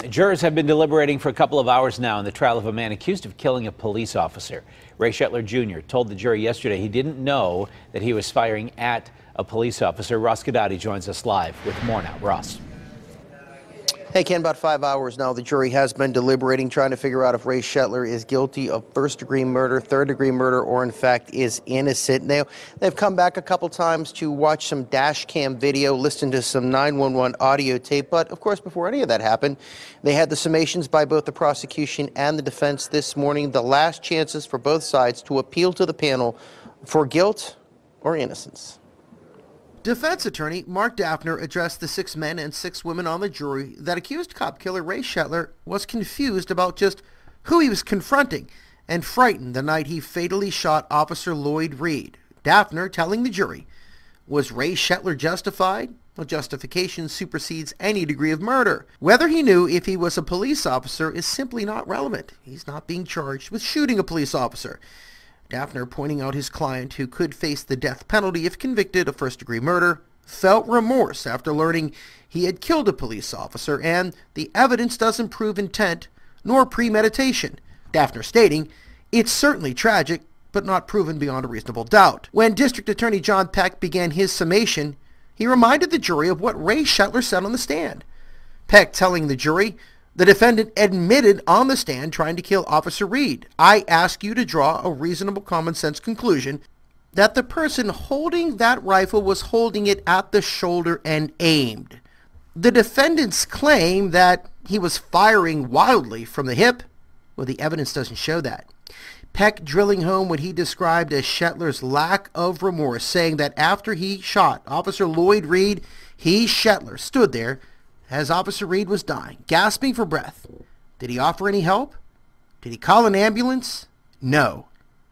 Jurors have been deliberating for a couple of hours now in the trial of a man accused of killing a police officer. Ray Shetler Jr. told the jury yesterday he didn't know that he was firing at a police officer. Ross Guidotti joins us live with more now. Ross. Hey, Ken, about 5 hours now, the jury has been deliberating, trying to figure out if Ray Shetler is guilty of first-degree murder, third-degree murder, or in fact is innocent. They've come back a couple times to watch some dash cam video, listen to some 911 audio tape. But, of course, before any of that happened, they had the summations by both the prosecution and the defense this morning, the last chances for both sides to appeal to the panel for guilt or innocence. Defense attorney Mark Daffner addressed the 6 men and 6 women on the jury that accused cop killer Ray Shetler was confused about just who he was confronting and frightened the night he fatally shot Officer Lloyd Reed. Daffner telling the jury, was Ray Shetler justified? Well, justification supersedes any degree of murder. Whether he knew if he was a police officer is simply not relevant. He's not being charged with shooting a police officer. Daffner, pointing out his client, who could face the death penalty if convicted of first-degree murder, felt remorse after learning he had killed a police officer, and the evidence doesn't prove intent nor premeditation. Daffner stating, it's certainly tragic, but not proven beyond a reasonable doubt. When District Attorney John Peck began his summation, he reminded the jury of what Ray Shetler said on the stand. Peck telling the jury, the defendant admitted on the stand trying to kill Officer Reed. I ask you to draw a reasonable common sense conclusion that the person holding that rifle was holding it at the shoulder and aimed. The defendant's claim that he was firing wildly from the hip, well, the evidence doesn't show that. Peck drilling home what he described as Shetler's lack of remorse, saying that after he shot Officer Lloyd Reed, he, Shetler, stood there as Officer Reed was dying, gasping for breath. Did he offer any help? Did he call an ambulance? No,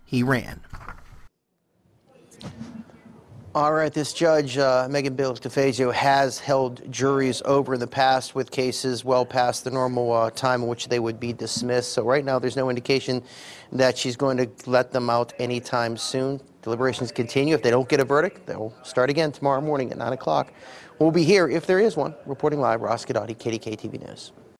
he ran. All right, this judge, Megan Bills-DeFazio, has held juries over in the past with cases well past the normal time in which they would be dismissed. So right now there's no indication that she's going to let them out anytime soon. Deliberations continue. If they don't get a verdict, they'll start again tomorrow morning at 9 o'clock. We'll be here, if there is one, reporting live. Ross Guidotti, KDKA-TV News.